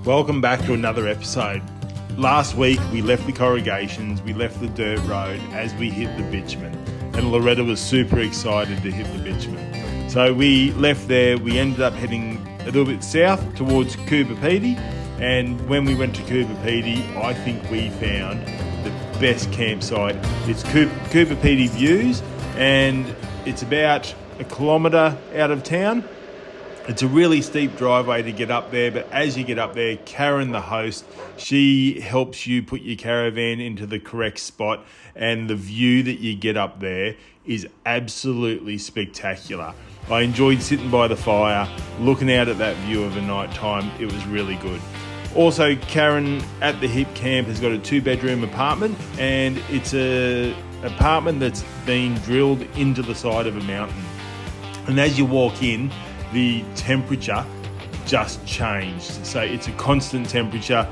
Welcome back to another episode. Last week we left the corrugations, we left the dirt road as we hit the bitumen, and Loretta was super excited to hit the bitumen. So we left there, we ended up heading a little bit south towards Coober Pedy, and when we went to Coober Pedy, I think we found the best campsite. It's Coober Pedy Views, and it's about a kilometre out of town. It's a really steep driveway to get up there, but as you get up there, Karen, the host, she helps you put your caravan into the correct spot, and the view that you get up there is absolutely spectacular. I enjoyed sitting by the fire, looking out at that view of a night time. It was really good. Also, Karen at the HIP camp has got a 2-bedroom apartment, and it's a apartment that's been drilled into the side of a mountain. And as you walk in, the temperature just changed. So it's a constant temperature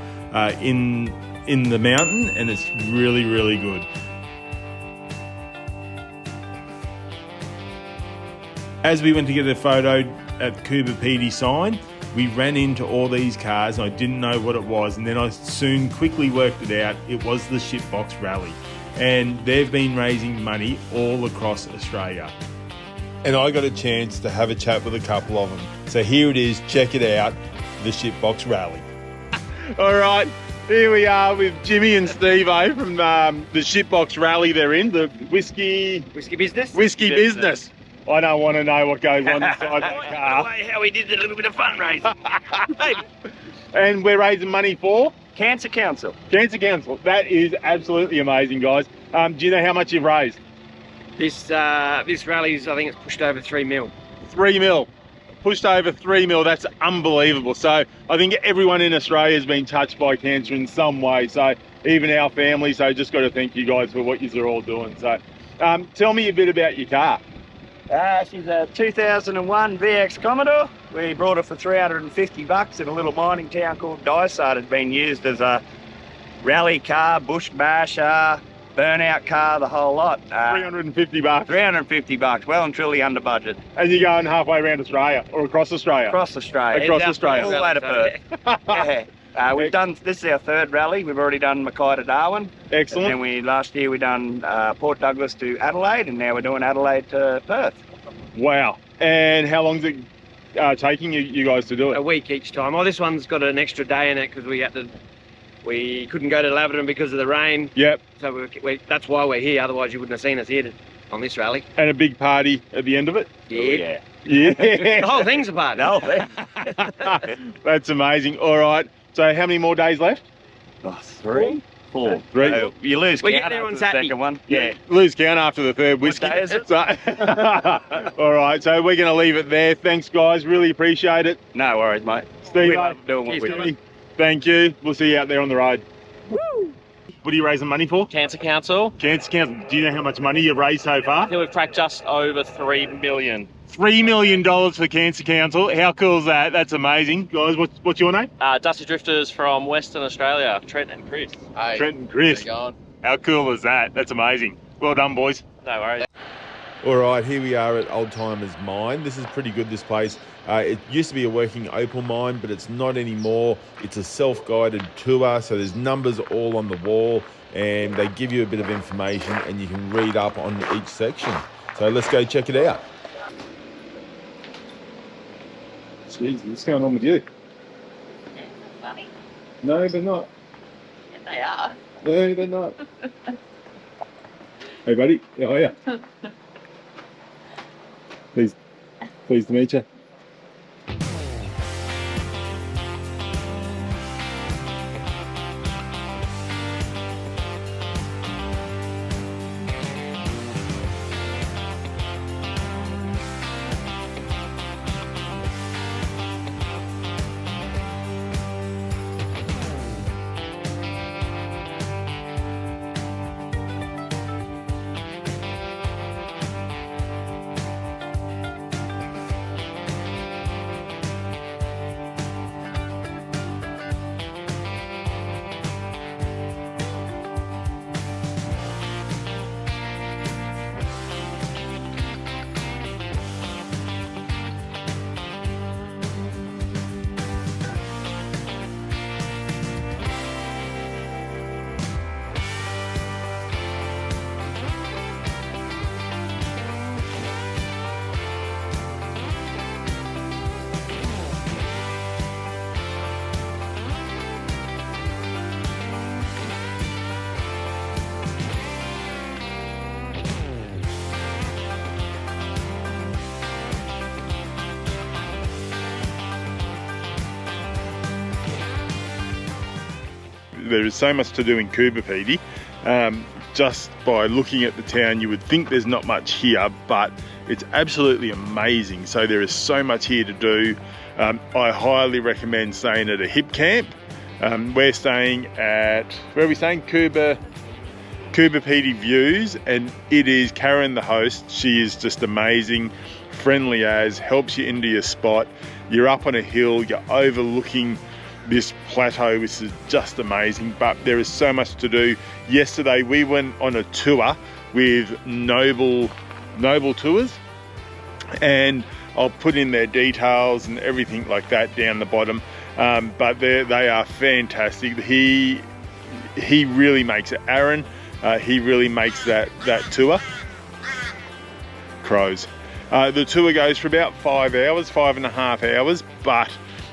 in the mountain, and it's really, really good. As we went to get a photo at the Coober Pedy sign, we ran into all these cars, and I didn't know what it was, and then I soon quickly worked it out. It was the Shipwreck Rally, and they've been raising money all across Australia. And I got a chance to have a chat with a couple of them. So here it is, check it out, the Shipwreck Rally. All right, here we are with Jimmy and Steve-O from the Shipwreck Rally they're in, the whiskey business. I don't want to know what goes on inside that car. How we did a little bit of fundraising. And we're raising money for? Cancer Council. Cancer Council. That is absolutely amazing, guys. Do you know how much you've raised? This rally's, I think it's pushed over 3 mil. 3 mil. Pushed over 3 mil. That's unbelievable. So I think everyone in Australia has been touched by cancer in some way. So even our family. So just got to thank you guys for what you're all doing. So tell me a bit about your car. She's a 2001 VX Commodore. We brought her for $350 in a little mining town called Dysart. It's been used as a rally car, bush basher, burnout car, the whole lot. $350. $350, well and truly under budget. And you're going halfway around Australia or across Australia? Across Australia. Across Australia. All the way to Perth. Yeah. We've done, this is our 3rd rally. We've already done Mackay to Darwin. Excellent. And then last year we done Port Douglas to Adelaide, and now we're doing Adelaide to Perth. Wow. And how long's it taking you guys to do it? A week each time. Oh, this one's got an extra day in it because we couldn't go to Laverton because of the rain. Yep. So that's why we're here. Otherwise, you wouldn't have seen us here on this rally. And a big party at the end of it? Yeah. Yeah. The whole thing's a party. The whole thing. That's amazing. All right. So how many more days left? Oh, 3? 4. 3. You lose We count get there on after the Saturday. second one. Yeah. Lose count after the 3rd whiskey. What day is it? So, all right. So we're going to leave it there. Thanks, guys. Really appreciate it. No worries, mate. Steve, We love doing what Cheers, we do. thank you. We'll see you out there on the road. Woo! What are you raising money for? Cancer Council. Cancer Council. Do you know how much money you've raised so I far? think we've cracked just over 3 million. $3 million for Cancer Council. How cool is that? That's amazing. Guys, what's your name? Dusty Drifters from Western Australia, Trent and Chris. Hey, Trent and Chris. how's it going? How cool is that? That's amazing. Well done, boys. No worries. All right, here we are at Old Timers Mine. This is pretty good, this place. It used to be a working opal mine, but it's not anymore. It's a self-guided tour, so there's numbers all on the wall, and they give you a bit of information, and you can read up on each section. So let's go check it out. Jeez, what's going on with you? Funny. No, they're not. Yeah, they are. No, they're not. Hey, buddy. How are you? Pleased to meet you. there is so much to do in Coober Pedy. Just by looking at the town, you would think there's not much here, but it's absolutely amazing. So there is so much here to do. I highly recommend staying at a hip camp. We're staying at, where are we staying? Coober Pedy Views, and it is Karen, the host. She is just amazing, friendly as, helps you into your spot. You're up on a hill, you're overlooking this plateau, which is just amazing, but there is so much to do. Yesterday we went on a tour with Noble Tours, and I'll put in their details and everything like that down the bottom, but they are fantastic. He really makes it. Aaron, he really makes that tour. Crows. The tour goes for about 5 hours, 5.5 hours, but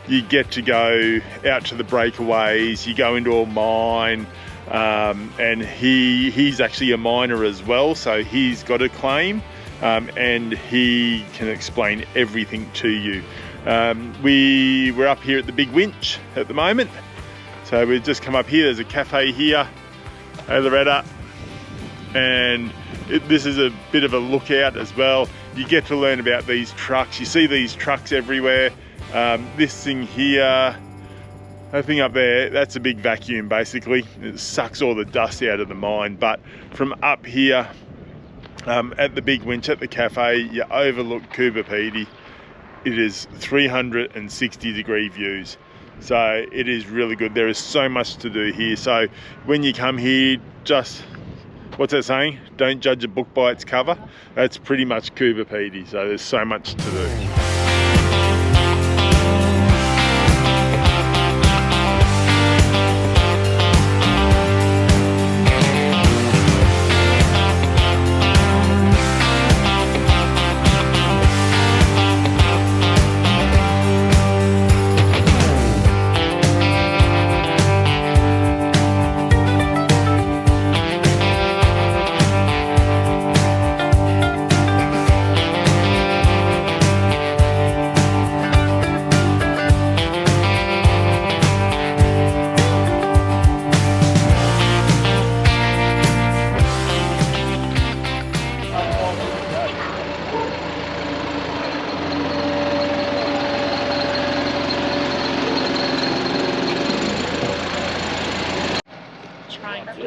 you get to go out to the Breakaways, you go into a mine, and he's actually a miner as well, so he's got a claim, and he can explain everything to you. We're up here at the Big Winch at the moment, so we've just come up here. There's a cafe here, hey Loretta, and this is a bit of a lookout as well. You get to learn about these trucks. You see these trucks everywhere. This thing here, that thing up there, that's a big vacuum basically. It sucks all the dust out of the mine. But from up here at the Big Winch at the cafe, you overlook Coober Pedy. It is 360-degree views. So it is really good. There is so much to do here. So when you come here, just, what's that saying? Don't judge a book by its cover. That's pretty much Coober Pedy. So there's so much to do.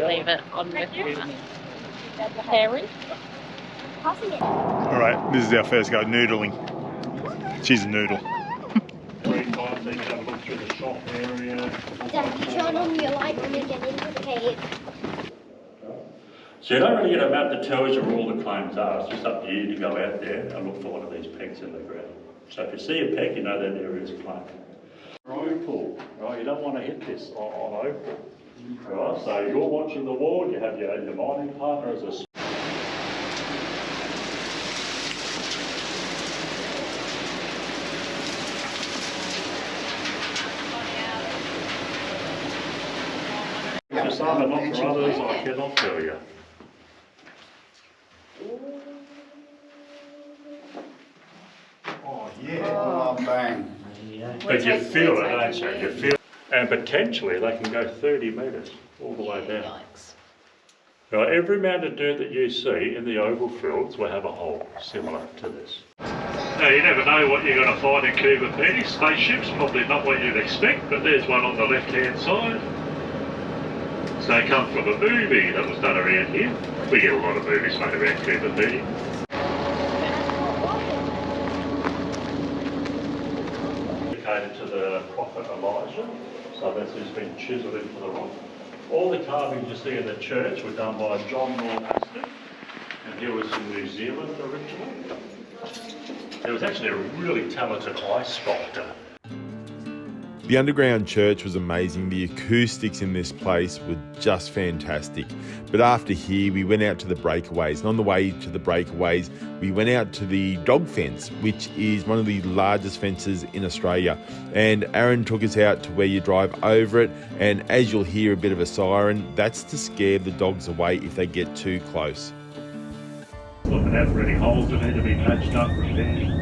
Leave it on with Harry. Alright, this is our first go, Noodling. She's a noodle. 3 times they have a look through the shop area. Dad, you turn on your light when you get into the cave. So you don't really get a map that tells you where all the claims are. It's just up to you to go out there and look for one of these pegs in the ground. So if you see a peg, you know that area is a claim. Opal, right? You don't want to hit this on opal. Right, so you're watching the wall, you have your mining partner as a... For some and not for others, I cannot tell you. Oh yeah. Oh, bang. But you feel it, don't you? You feel it. And potentially they can go 30 metres all the way down. Now every mound of dirt that you see in the oval fields will have a hole similar to this. Now you never know what you're going to find in Coober Pedy. Spaceships, probably not what you'd expect, but there's one on the left hand side. So they come from a movie that was done around here. We get a lot of movies made around Coober Pedy. Dedicated to the prophet Elijah. So this has been chiselled into the rock. All the carvings you see in the church were done by John Aston, and he was in New Zealand originally. He was actually a really talented ice sculptor. The underground church was amazing. The acoustics in this place were just fantastic. But after here, we went out to the Breakaways. And on the way to the Breakaways, we went out to the dog fence, which is one of the largest fences in Australia. And Aaron took us out to where you drive over it. And as you'll hear a bit of a siren, that's to scare the dogs away if they get too close. Looking out for any holes that need to be patched up, repaired.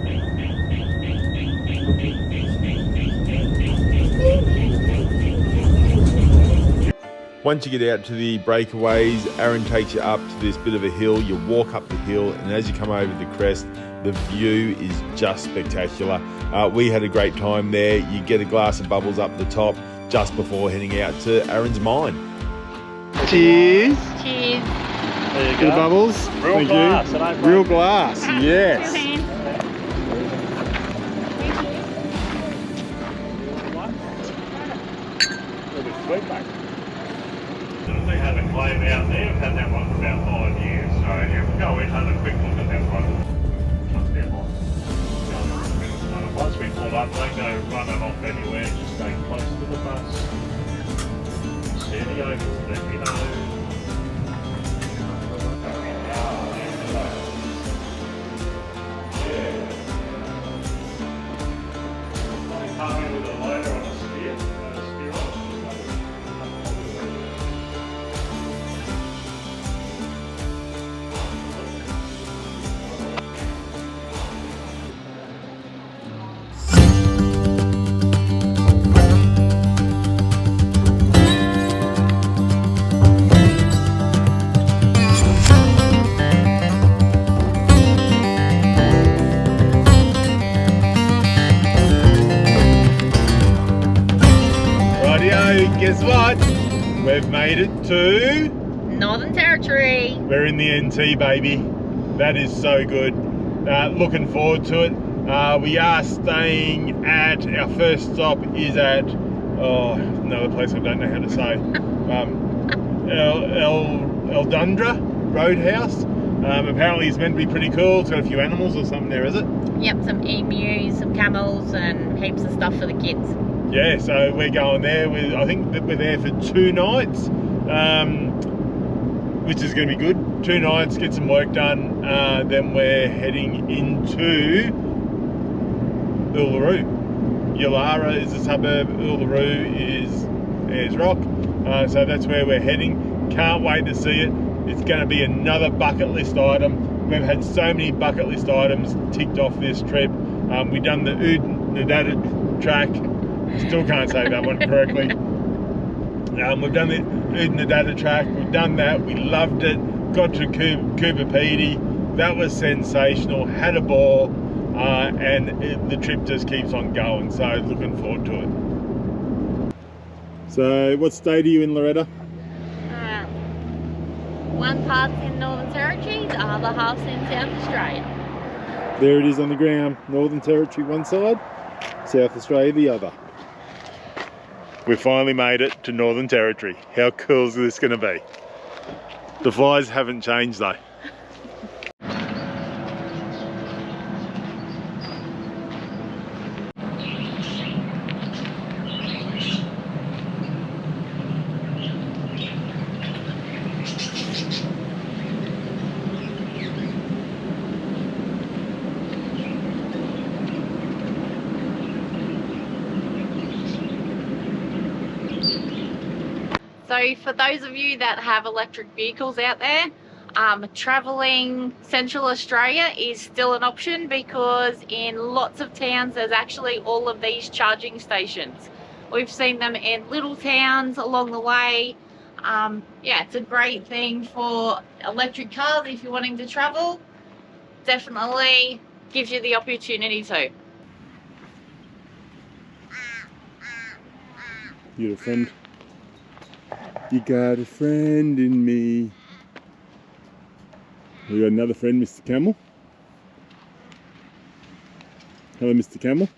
Once you get out to the breakaways, Aaron takes you up to this bit of a hill. You walk up the hill, and as you come over the crest, the view is just spectacular. We had a great time there. You get a glass of bubbles up the top just before heading out to Aaron's mine. Cheers. Cheers. There you Good go. bubbles. Real Thank glass. you. It ain't Real broken. glass. Yes. They had a claim out there. We've had that one for about 5 years. So yeah, we'll go in, have a quick look at that one. Must be a lot. Once we pull up, they go running off anywhere. Just stay close to the bus. Steady over to let me know. Come in with a loader on a steer. Rightio, guess what? We've made it to... Northern Territory. We're in the NT, baby. That is so good. Looking forward to it. We are staying at, our first stop is at, another place I don't know how to say. Eldundra Roadhouse. Apparently it's meant to be pretty cool. It's got a few animals or something there, is it? Yep, some emus, some camels, and heaps of stuff for the kids. Yeah, so we're going there. I think that we're there for 2 nights, which is going to be good. 2 nights, get some work done. Then we're heading into Uluru. Yulara is a suburb. Uluru is Ayers Rock. So that's where we're heading. Can't wait to see it. It's going to be another bucket list item. We've had so many bucket list items ticked off this trip. We've done the Oodnadatta track. Still can't say that one correctly. We've done the Oodnadatta track. We've done that. We loved it. Got to Coober Pedy. That was sensational. Had a ball. And the trip just keeps on going. So looking forward to it. So what state are you in, Loretta? One part's in Northern Territory, the other half's in South Australia. There it is on the ground. Northern Territory one side, South Australia the other. We finally made it to Northern Territory. How cool is this going to be? The flies haven't changed though. So for those of you that have electric vehicles out there, traveling Central Australia is still an option because in lots of towns there's actually all of these charging stations. We've seen them in little towns along the way. Yeah, it's a great thing for electric cars if you're wanting to travel. Definitely gives you the opportunity to. You got a friend. You got a friend in me. We got another friend, Mr. Camel. Hello, Mr. Camel.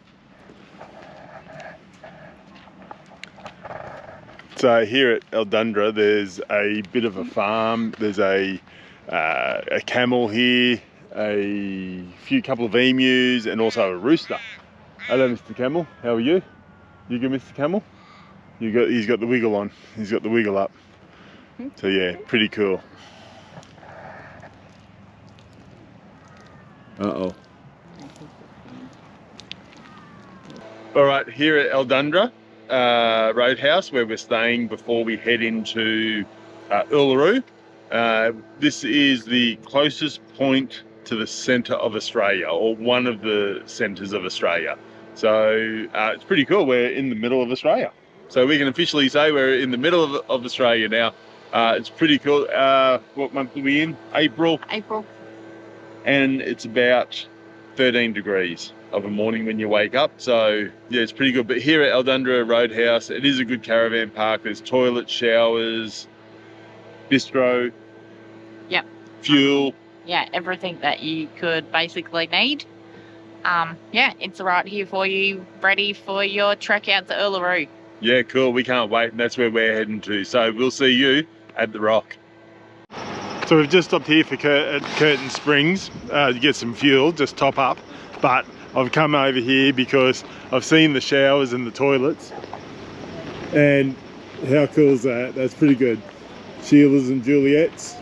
So here at Eldundra, there's a bit of a farm. There's a camel here, a couple of emus, and also a rooster. Hello, Mr. Camel. How are you? You good, Mr. Camel? He's got the wiggle on. He's got the wiggle up. So yeah, pretty cool. Uh-oh. All right, here at Eldundra Roadhouse, where we're staying before we head into Uluru. This is the closest point to the centre of Australia, or one of the centres of Australia. So it's pretty cool. We're in the middle of Australia. So we can officially say we're in the middle of Australia now. It's pretty cool. What month are we in? April. April. And it's about 13 degrees of a morning when you wake up. So yeah, it's pretty good. But here at Downunder Roadhouse, it is a good caravan park. There's toilets, showers, bistro. Yep. Fuel. Yeah, everything that you could basically need. Yeah, it's right here for you, ready for your trek out to Uluru. Yeah, cool. We can't wait, and that's where we're heading to. So we'll see you at the Rock. So we've just stopped here for at Curtin Springs to get some fuel, just top up. But I've come over here because I've seen the showers and the toilets. And how cool is that? That's pretty good. Sheila's and Juliet's.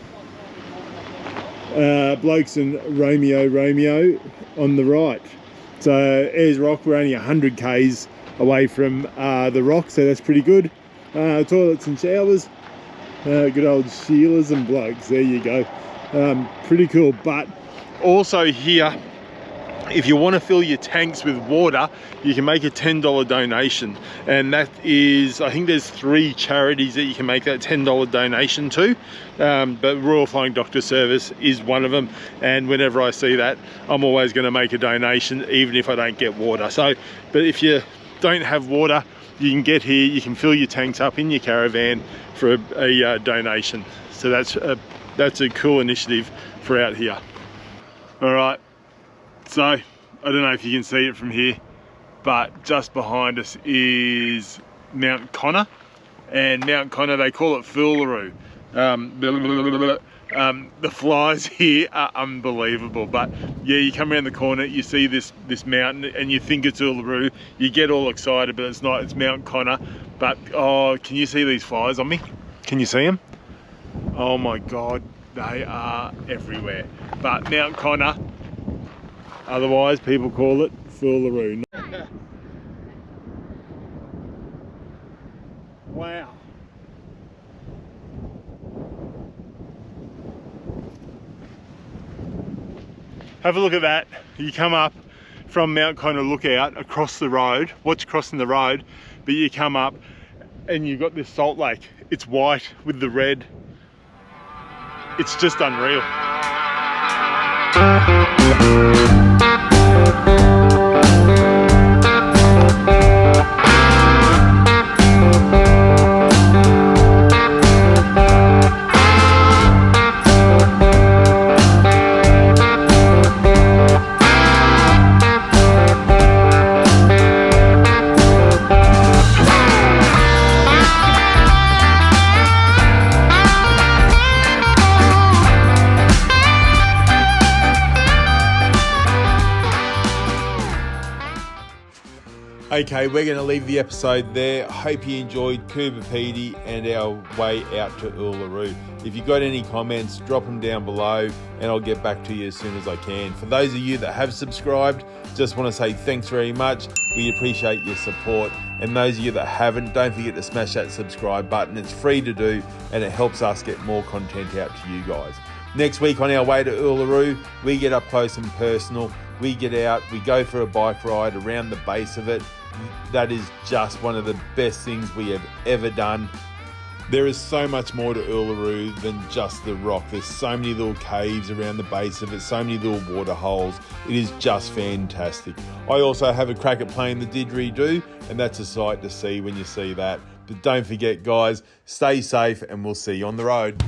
Blokes and Romeo on the right. So Ayers Rock, we're only 100 k's away from the Rock, so that's pretty good. Toilets and showers. Good old Sheila's and Blokes, there you go. Pretty cool. But also here, if you want to fill your tanks with water, you can make a $10 donation, and that is, I think there's 3 charities that you can make that $10 donation to, but Royal Flying Doctor Service is one of them, and whenever I see that, I'm always going to make a donation, even if I don't get water. So, but if you don't have water, you can get here, you can fill your tanks up in your caravan for a donation. So that's a cool initiative for out here. All right. So, I don't know if you can see it from here, but just behind us is Mount Connor. And Mount Connor, they call it Uluru. The flies here are unbelievable. But yeah, you come around the corner, you see this mountain, and you think it's Uluru. You get all excited, but it's not. It's Mount Connor. But, oh, can you see these flies on me? Can you see them? Oh my God, they are everywhere. But Mount Connor, otherwise, people call it Uluru. Wow. Have a look at that. You come up from Mount Connor Lookout across the road, watch crossing the road, but you come up and you've got this salt lake. It's white with the red. It's just unreal. Okay, we're going to leave the episode there. Hope you enjoyed Coober Pedy and our way out to Uluru. If you've got any comments, drop them down below and I'll get back to you as soon as I can. For those of you that have subscribed, just want to say thanks very much. We appreciate your support. And those of you that haven't, don't forget to smash that subscribe button. It's free to do and it helps us get more content out to you guys. Next week on our way to Uluru, we get up close and personal. We get out, we go for a bike ride around the base of it. That is just one of the best things we have ever done. There is so much more to Uluru than just the rock. There's so many little caves around the base of it, so many little water holes. It is just fantastic. I also have a crack at playing the didgeridoo, and that's a sight to see when you see that. But don't forget, guys, stay safe and we'll see you on the road.